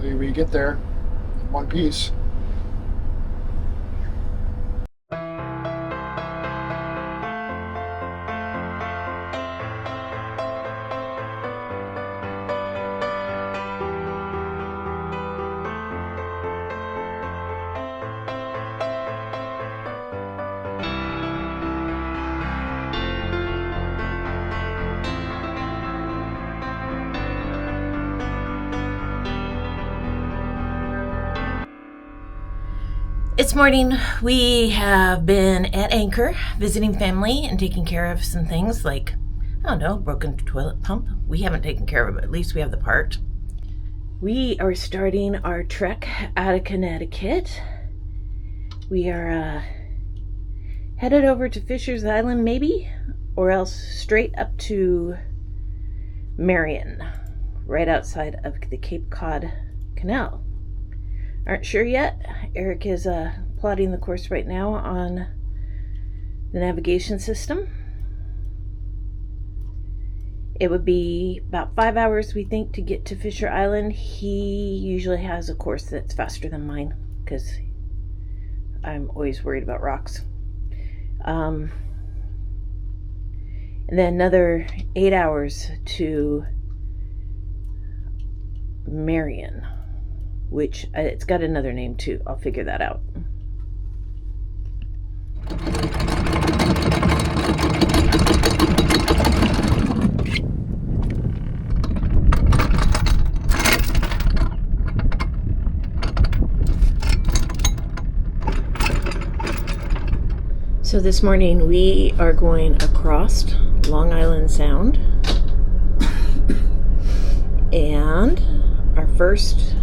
hopefully we get there in one piece. It's morning. We have been at Anchor visiting family and taking care of some things like, I don't know, broken toilet pump. We haven't taken care of it, but at least we have the part. We are starting our trek out of Connecticut. We are headed over to Fisher's Island maybe, or else straight up to Marion, right outside of the Cape Cod Canal. Aren't sure yet. Eric is plotting the course right now on the navigation system. It would be about 5 hours, we think, to get to Fisher Island. He usually has a course that's faster than mine because I'm always worried about rocks. And then another 8 hours to Marion, which it's got another name too. I'll figure that out. So this morning we are going across Long Island Sound, and our first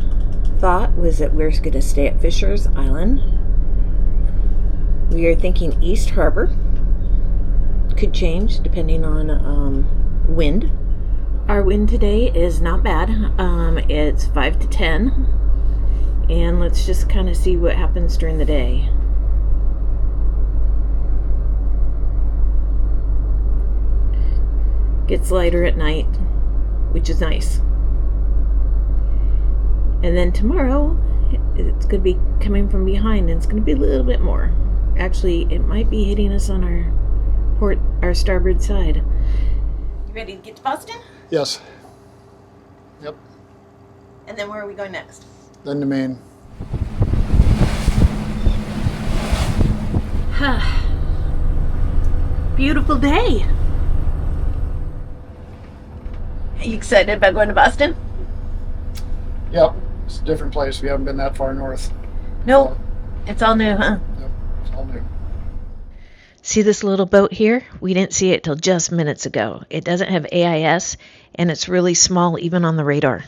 thought was that we're going to stay at Fisher's Island. We are thinking East Harbor. Could change depending on wind. Our wind today is not bad. It's 5 to 10, and let's just kind of see what happens during the day. Gets lighter at night, which is nice. And then tomorrow, it's going to be coming from behind, and it's going to be a little bit more. Actually, it might be hitting us on our starboard side. You ready to get to Boston? Yes. Yep. And then where are we going next? Then to Maine. Beautiful day. Are you excited about going to Boston? Yep. It's a different place. We haven't been that far north. Nope. It's all new, huh? Yep. It's all new. See this little boat here? We didn't see it till just minutes ago. It doesn't have AIS, and it's really small even on the radar.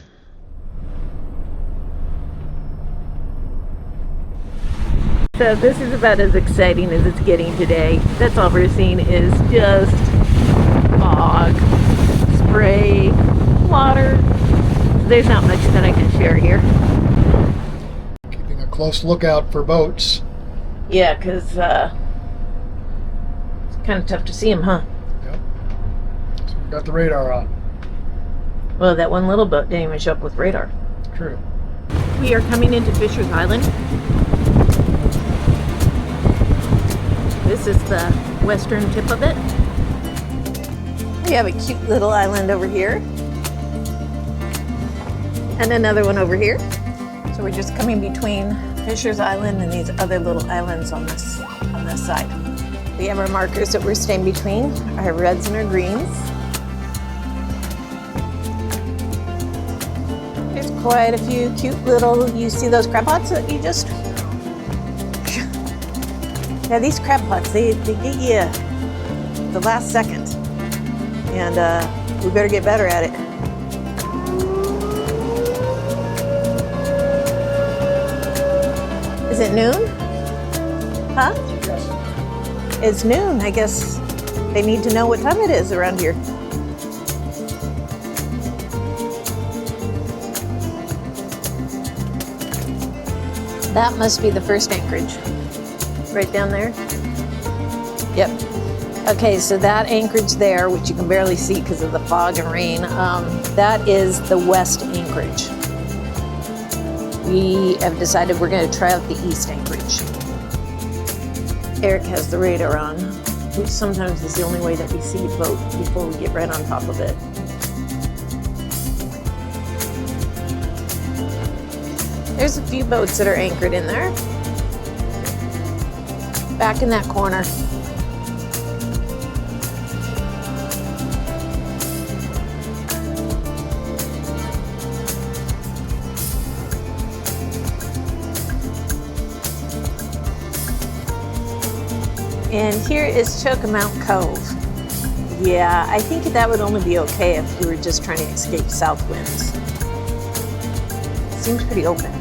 So this is about as exciting as it's getting today. That's all we're seeing is just fog, spray, water. There's not much that I can share here. Keeping a close lookout for boats. Yeah, because it's kind of tough to see them, huh? Yep. So we got the radar on. Well, that one little boat didn't even show up with radar. True. We are coming into Fisher's Island. This is the western tip of it. We have a cute little island over here. And another one over here. So we're just coming between Fisher's Island and these other little islands on this side. We have our markers that we're staying between, our reds and our greens. There's quite a few cute little, you see those crab pots that you just... Yeah, these crab pots, they get you the last second. And we better get better at it. Is it noon? Huh? Yes. It's noon. I guess they need to know what time it is around here. That must be the first anchorage. Right down there? Yep. Okay, so that anchorage there, which you can barely see because of the fog and rain, that is the west anchorage. We have decided we're going to try out the east anchorage. Eric has the radar on, which sometimes is the only way that we see a boat before we get right on top of it. There's a few boats that are anchored in there. Back in that corner. And here is Chokamount Cove. Yeah, I think that would only be okay if we were just trying to escape south winds. Seems pretty open.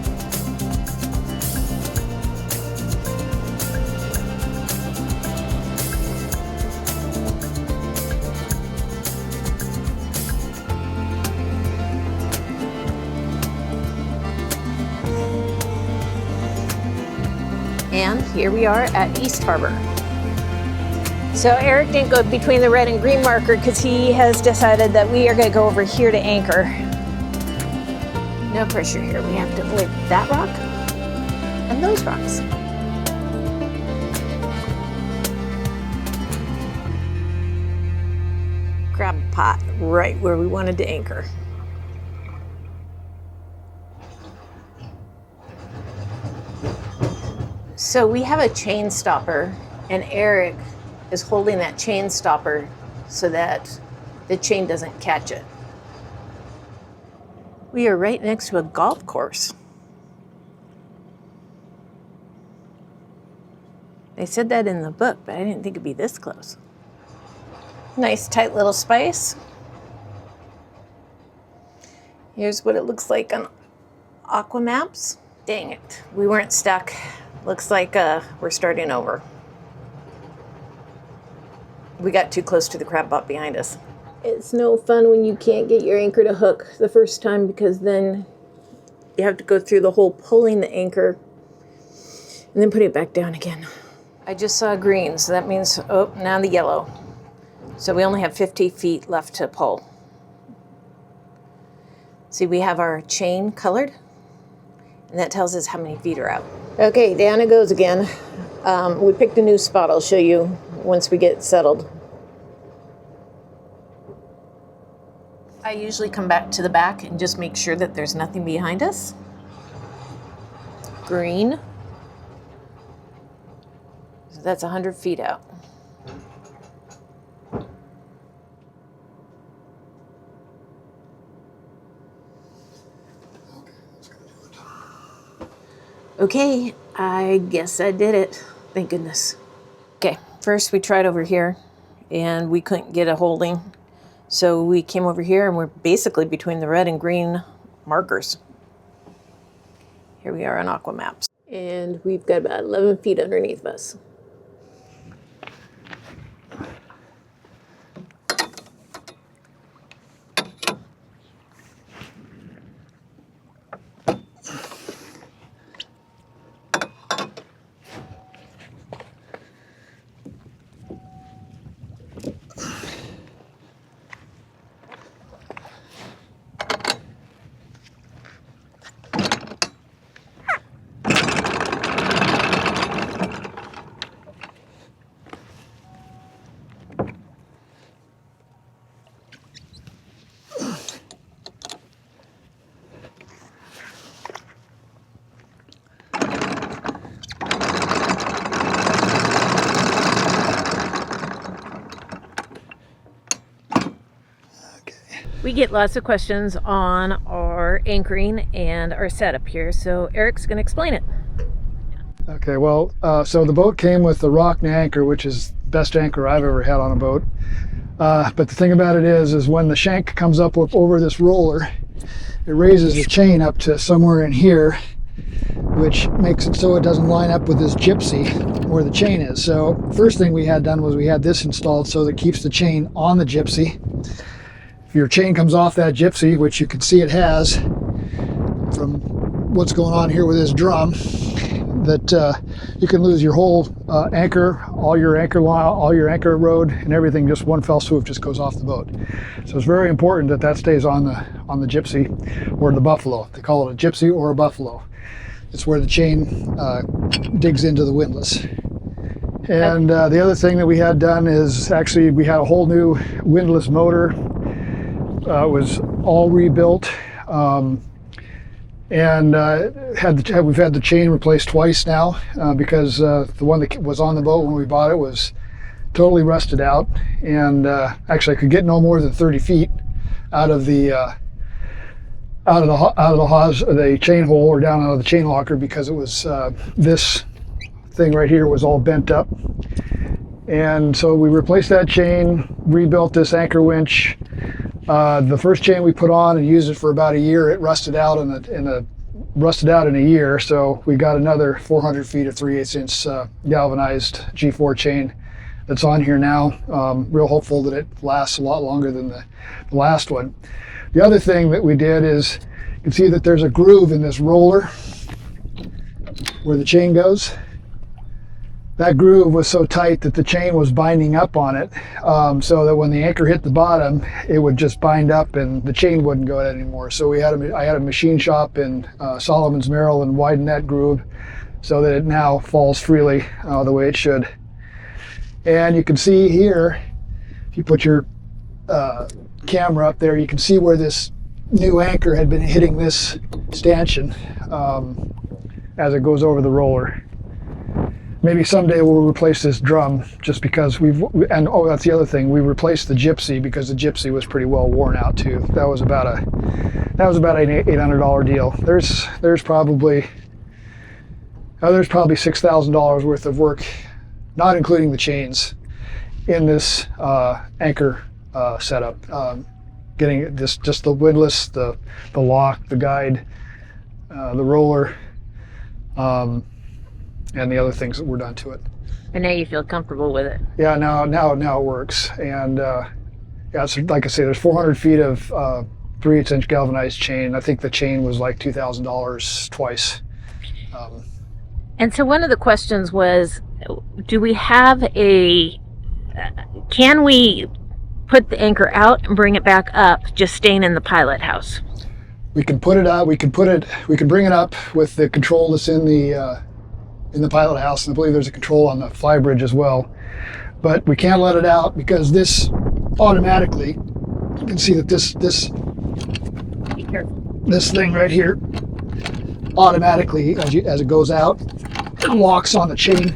And here we are at East Harbor. So Eric didn't go between the red and green marker because he has decided that we are going to go over here to anchor. No pressure here. We have to avoid that rock and those rocks. Grab a pot right where we wanted to anchor. So we have a chain stopper, and Eric is holding that chain stopper so that the chain doesn't catch it. We are right next to a golf course. They said that in the book, but I didn't think it'd be this close. Nice tight little space. Here's what it looks like on Aqua Maps. Dang it, we weren't stuck. Looks like we're starting over. We got too close to the crab bot behind us. It's no fun when you can't get your anchor to hook the first time, because then you have to go through the whole pulling the anchor and then putting it back down again. I just saw green, so that means, oh, now the yellow. So we only have 50 feet left to pull. See, we have our chain colored, and that tells us how many feet are out. Okay, down it goes again. We picked a new spot. I'll show you once we get settled. I usually come back to the back and just make sure that there's nothing behind us. Green. So that's 100 feet out. Okay, I guess I did it. Thank goodness. Okay, first we tried over here and we couldn't get a holding. So we came over here and we're basically between the red and green markers. Here we are on Aqua Maps. And we've got about 11 feet underneath us. We get lots of questions on our anchoring and our setup here, so Eric's going to explain it. Okay, well, so the boat came with the Rockne anchor, which is the best anchor I've ever had on a boat. But the thing about it is when the shank comes up over this roller, it raises the chain up to somewhere in here, which makes it so it doesn't line up with this gypsy where the chain is. So first thing we had done was we had this installed so that it keeps the chain on the gypsy. If your chain comes off that gypsy, which you can see it has from what's going on here with this drum, that you can lose your whole anchor, all your anchor line, all your anchor road, and everything. Just one fell swoop just goes off the boat. So it's very important that that stays on the gypsy or the buffalo. They call it a gypsy or a buffalo. It's where the chain digs into the windlass. And the other thing that we had done is actually we had a whole new windlass motor. It was all rebuilt. We've had the chain replaced twice now because the one that was on the boat when we bought it was totally rusted out, and actually I could get no more than 30 feet out of the chain hole or down out of the chain locker because it was this thing right here was all bent up. And so we replaced that chain, rebuilt this anchor winch. The first chain we put on and used it for about a year, it rusted out in a year. So we got another 400 feet of 3/8 inch galvanized G4 chain that's on here now. Real hopeful that it lasts a lot longer than the last one. The other thing that we did is you can see that there's a groove in this roller where the chain goes. That groove was so tight that the chain was binding up on it, so that when the anchor hit the bottom, it would just bind up and the chain wouldn't go out anymore. So I had a machine shop in Solomon's, Maryland, widen that groove so that it now falls freely the way it should. And you can see here, if you put your camera up there, you can see where this new anchor had been hitting this stanchion as it goes over the roller. Maybe someday we'll replace this drum just because that's the other thing. We replaced the gypsy because the gypsy was pretty well worn out too. That was about an $800 deal. There's probably $6,000 worth of work, not including the chains, in this anchor setup. Getting it just the windlass, the lock, the guide, the roller, and the other things that were done to it. And now you feel comfortable with it. Yeah, now it works. And it's like I say, there's 400 feet of 3/8 inch galvanized chain. I think the chain was like $2,000 twice. And so one of the questions was, can we put the anchor out and bring it back up, just staying in the pilot house? We can put it out. We can bring it up with the control that's in the pilot house, and I believe there's a control on the fly bridge as well. But we can't let it out because this automatically, you can see that this Be careful. this thing right here automatically, as it goes out, it locks on the chain.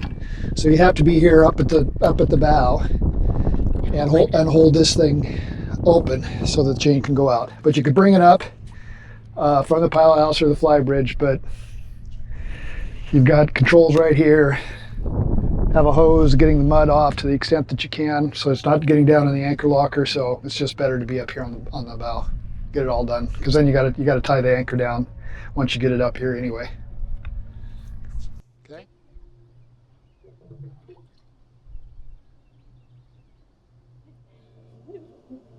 So you have to be here up at the bow and hold this thing open so the chain can go out. But you could bring it up from the pilot house or the fly bridge, but you've got controls right here. Have a hose getting the mud off to the extent that you can, so it's not getting down in the anchor locker. So it's just better to be up here on the bow, get it all done, because then you got to tie the anchor down once you get it up here anyway. Okay.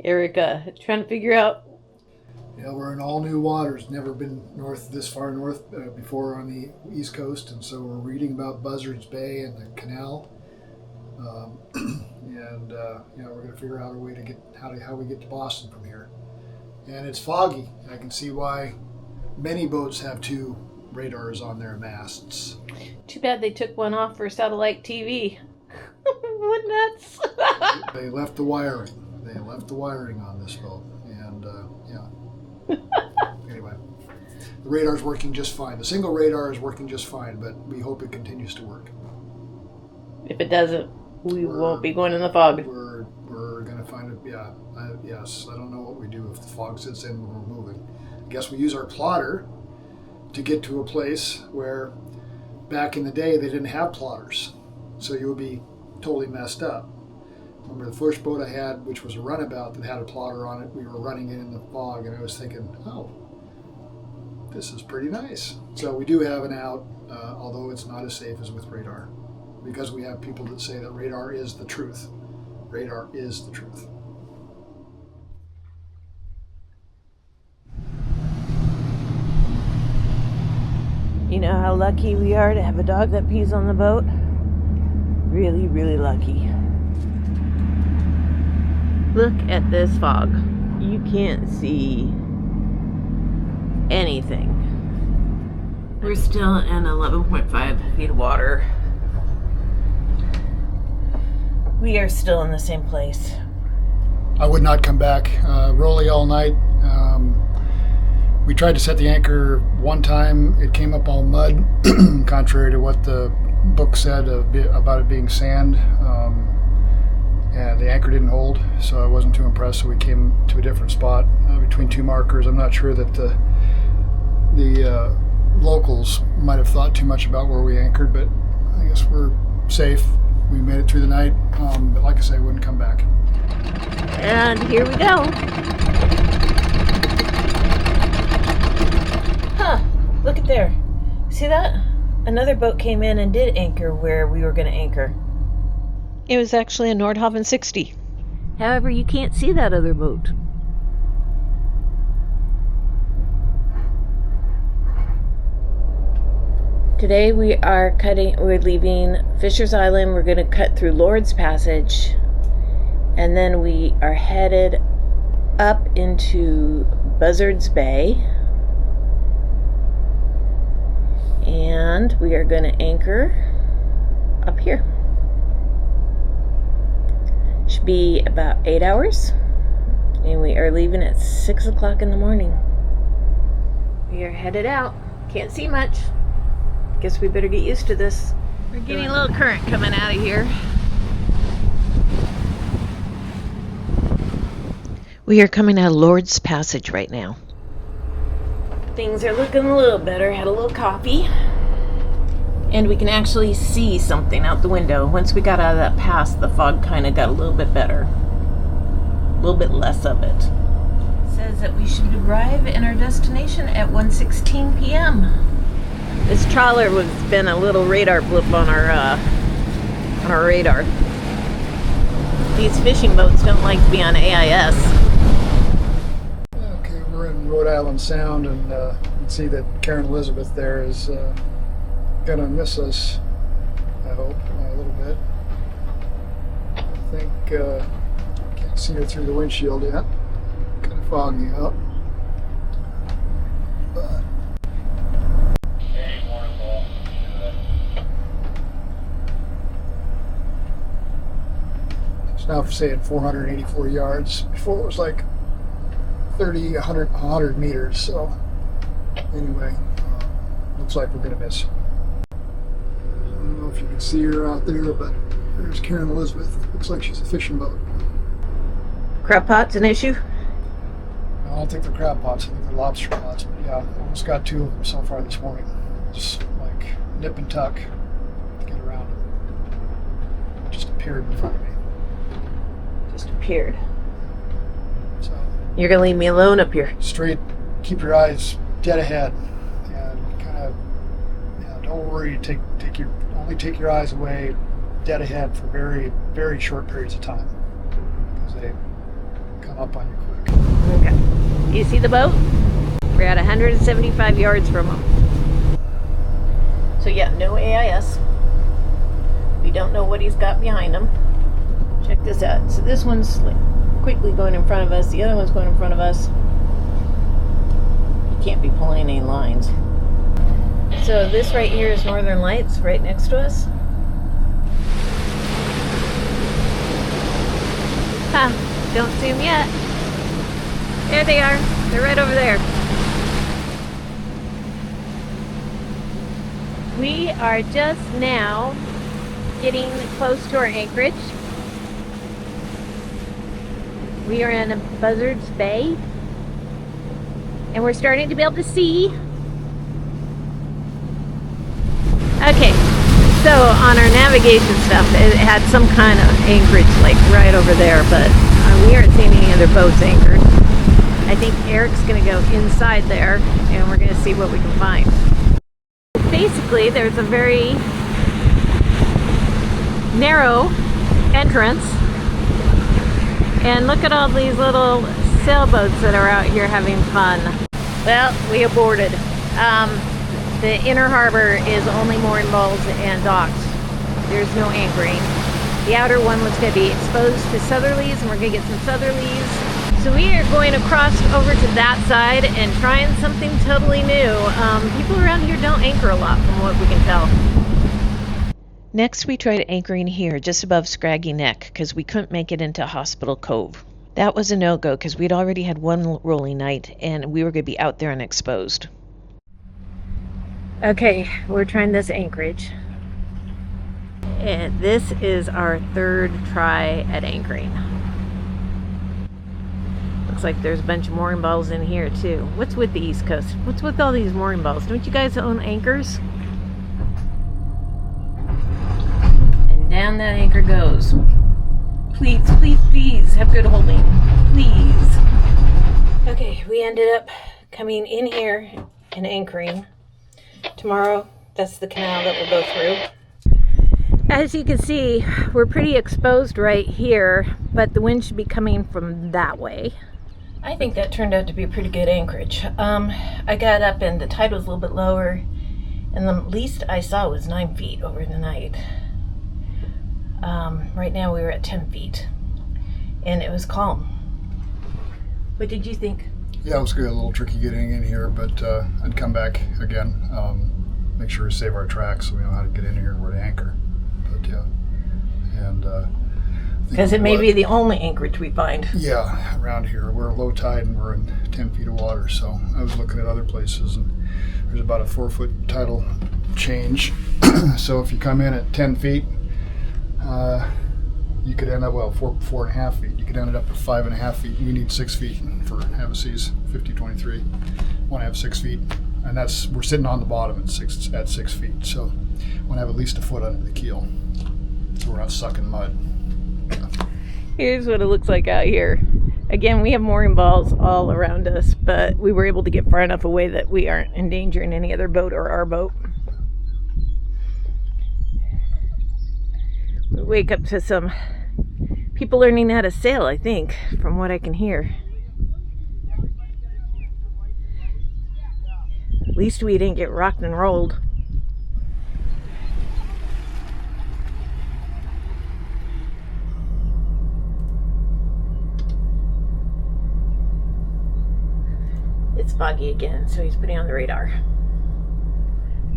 Erica, trying to figure out. Yeah, we're in all new waters. Never been this far north before on the East Coast, and so we're reading about Buzzards Bay and the canal, we're going to figure out a way to get how we get to Boston from here. And it's foggy. I can see why many boats have 2 radars on their masts. Too bad they took one off for satellite TV. What nuts? They left the wiring. On this boat, and Anyway, the radar's working just fine. The single radar is working just fine, but we hope it continues to work. If it doesn't, we won't be going in the fog. We're going to find it. Yeah, yes. I don't know what we do if the fog sits in when we're moving. I guess we use our plotter to get to a place where back in the day they didn't have plotters, so you would be totally messed up. Remember the first boat I had, which was a runabout that had a plotter on it, we were running it in the fog, and I was thinking, oh, this is pretty nice. So we do have an out, although it's not as safe as with radar, because we have people that say that radar is the truth. Radar is the truth. You You know how lucky we are to have a dog that pees on the boat? Really, really lucky. Look at this fog. You can't see anything. We're still in 11.5 feet of water. We are still in the same place. I would not come back. Rolly all night. We tried to set the anchor one time. It came up all mud, contrary to what the book said about it being sand. And the anchor didn't hold, so I wasn't too impressed. So we came to a different spot between two markers. I'm not sure that the locals might have thought too much about where we anchored, but I guess we're safe. We made it through the night, but like I say, I wouldn't come back. And here we go. Huh, look at there. See that? Another boat came in and did anchor where we were going to anchor. It was actually a Nordhavn 60. However, you can't see that other boat. Today we're leaving Fisher's Island. We're going to cut through Lord's Passage, and then we are headed up into Buzzards Bay, and we are going to anchor up here. Should be about 8 hours, and we are leaving at 6 o'clock in the morning. We are headed out. Can't see much. Guess we better get used to this. We're getting a little current coming out of here. We are coming out of Lord's Passage right now. Things are looking a little better. Had a little coffee. And we can actually see something out the window. Once we got out of that pass, the fog kind of got a little bit better. A little bit less of it. It says that we should arrive in our destination at 1:16 p.m. This trawler has been a little radar blip on our radar. These fishing boats don't like to be on AIS. Okay, we're in Rhode Island Sound, and you can see that Karen Elizabeth there is gonna miss us, I hope, a little bit. I think can't see her through the windshield yet. Kind of foggy out. But it's now saying 484 yards. Before it was like 30, 100 meters. So anyway, looks like we're gonna miss. I don't know if you can see her out there, but there's Karen Elizabeth. Looks like she's a fishing boat. Crab pot's an issue? I don't think they're crab pots, I think they're lobster pots. But yeah, almost got 2 of them so far this morning. Just like nip and tuck to get around them. It just appeared in front of me. Just appeared. So You're gonna leave me alone up here. straight, keep your eyes dead ahead, and kind of, don't worry. Only take your eyes away, dead ahead for very, very short periods of time, because they come up on you quick. Okay. You see the boat? We're at 175 yards from them. So yeah, no AIS. We don't know what he's got behind him. Check this out. So this one's like quickly going in front of us. The other one's going in front of us. You can't be pulling any lines. So this right here is Northern Lights, right next to us. Huh. Don't zoom yet. There they are. They're right over there. We are just now getting close to our anchorage. We are in Buzzards Bay, and we're starting to be able to see. Okay, so on our navigation stuff, it had some kind of anchorage like right over there, but we aren't seeing any other boats anchored. I think Eric's going to go inside there, and we're going to see what we can find. Basically, there's a very narrow entrance, and look at all these little sailboats that are out here having fun. Well, we aborted. The inner harbor is only mooring balls and docks. There's no anchoring. The outer one was going to be exposed to southerlies, and we're going to get some southerlies. So we are going across over to that side and trying something totally new. People around here don't anchor a lot from what we can tell. Next, we tried anchoring here just above Scraggy Neck because we couldn't make it into Hospital Cove. That was a no-go because we'd already had one rolling night and we were going to be out there and exposed. Okay, we're trying this anchorage. And this is our third try at anchoring. Looks like there's a bunch of mooring balls in here too. What's with the East Coast? What's with all these mooring balls? Don't you guys own anchors? And down that anchor goes. Please, please, please have good holding. Please. Okay, we ended up coming in here and anchoring. Tomorrow, that's the canal that we'll go through. As you can see, we're pretty exposed right here, but the wind should be coming from that way. I think that turned out to be a pretty good anchorage. I got up and the tide was a little bit lower, and the least I saw was 9 feet over the night. Right now we were at 10 feet, and it was calm. What did you think? Yeah, it was good. A little tricky getting in here, but I'd come back again. Make sure we save our tracks so we know how to get in here and where to anchor. But yeah, and because it may be the only anchorage we find. Yeah, around here we're low tide and we're in 10 feet of water. So I was looking at other places, and there's about a 4-foot tidal change. So if you come in at 10 feet, you could end up, well, 4.5 feet. You could end up at 5.5 feet. We need 6 feet for Havaseas 5023. Want to have 6 feet, and we're sitting on the bottom at 6 feet. So want to have at least a foot under the keel, so we're not sucking mud. Here's what it looks like out here. Again, we have mooring balls all around us, but we were able to get far enough away that we aren't endangering any other boat or our boat. We wake up to some people learning how to sail, I think, from what I can hear. At least we didn't get rocked and rolled. It's foggy again, so he's putting on the radar.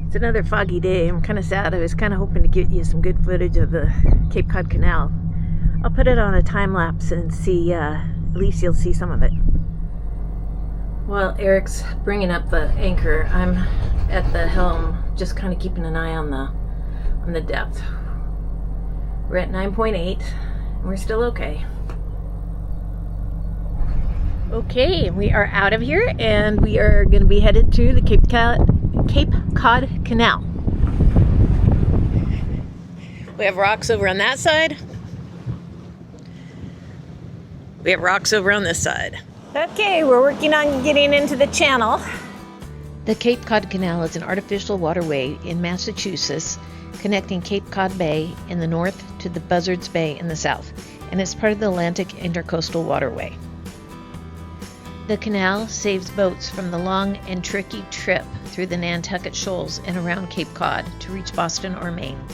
It's another foggy day. I'm kind of sad. I was kind of hoping to get you some good footage of the Cape Cod Canal. I'll put it on a time lapse and see, at least you'll see some of it. While Eric's bringing up the anchor, I'm at the helm, just kind of keeping an eye on the depth. We're at 9.8, and we're still okay. Okay, we are out of here, and we are going to be headed to the Cape Cod Canal. We have rocks over on that side. We have rocks over on this side. Okay, we're working on getting into the channel. The Cape Cod Canal is an artificial waterway in Massachusetts connecting Cape Cod Bay in the north to the Buzzards Bay in the south, and is part of the Atlantic Intercoastal Waterway. The canal saves boats from the long and tricky trip through the Nantucket Shoals and around Cape Cod to reach Boston or Maine.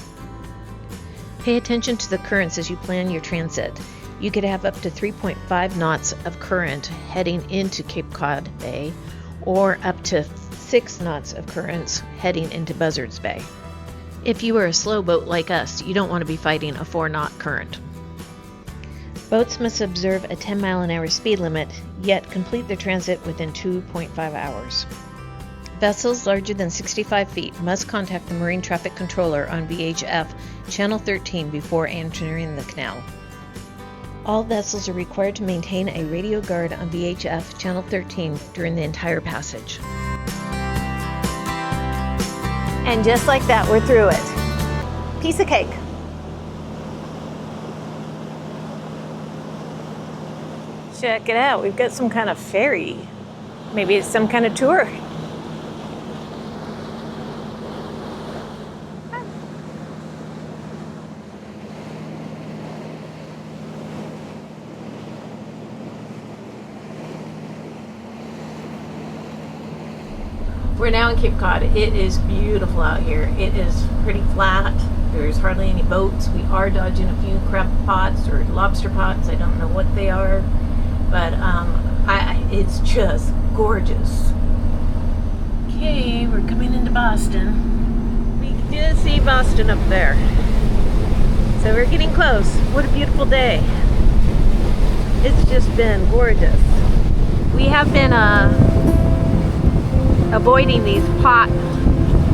Pay attention to the currents as you plan your transit. You could have up to 3.5 knots of current heading into Cape Cod Bay, or up to 6 knots of currents heading into Buzzards Bay. If you are a slow boat like us, you don't want to be fighting a 4-knot current. Boats must observe a 10-mile-an-hour speed limit, yet complete their transit within 2.5 hours. Vessels larger than 65 feet must contact the Marine Traffic Controller on VHF Channel 13 before entering the canal. All vessels are required to maintain a radio guard on VHF Channel 13 during the entire passage. And just like that, we're through it. Piece of cake. Check it out. We've got some kind of ferry. Maybe it's some kind of tour. We're We're now in Cape Cod. It is beautiful out here. It is pretty flat. There's hardly any boats. We are dodging a few crab pots or lobster pots. I don't know what they are, but it's just gorgeous. Okay, we're coming into Boston. We did see Boston up there. So we're getting close. What a beautiful day. It's just been gorgeous. We have been avoiding these pots,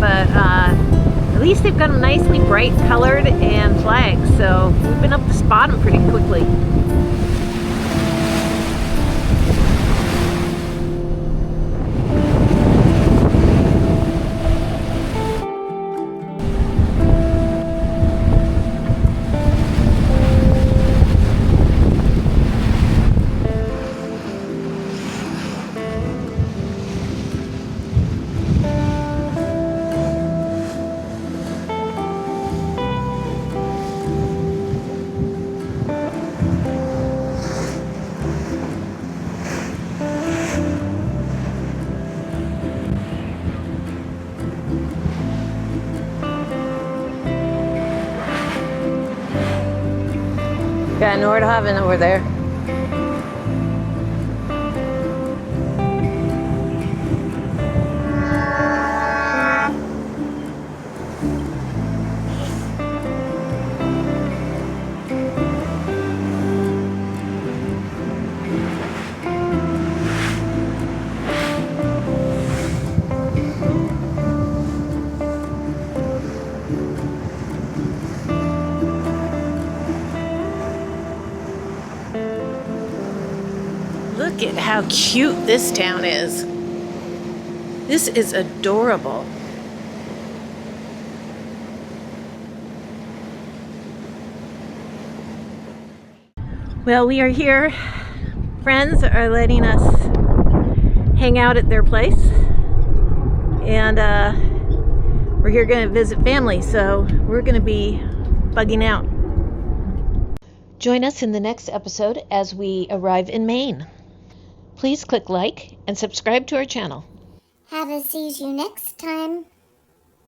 but at least they've got them nicely bright colored and flagged, so we've been able to spot them pretty quickly. Got Nordhavn over there. Look at how cute this town is. This is adorable. Well, we are here. Friends are letting us hang out at their place, and we're here going to visit family, so we're going to be bugging out. Join us in the next episode as we arrive in Maine. Please click like and subscribe to our channel. Havaseas you next time.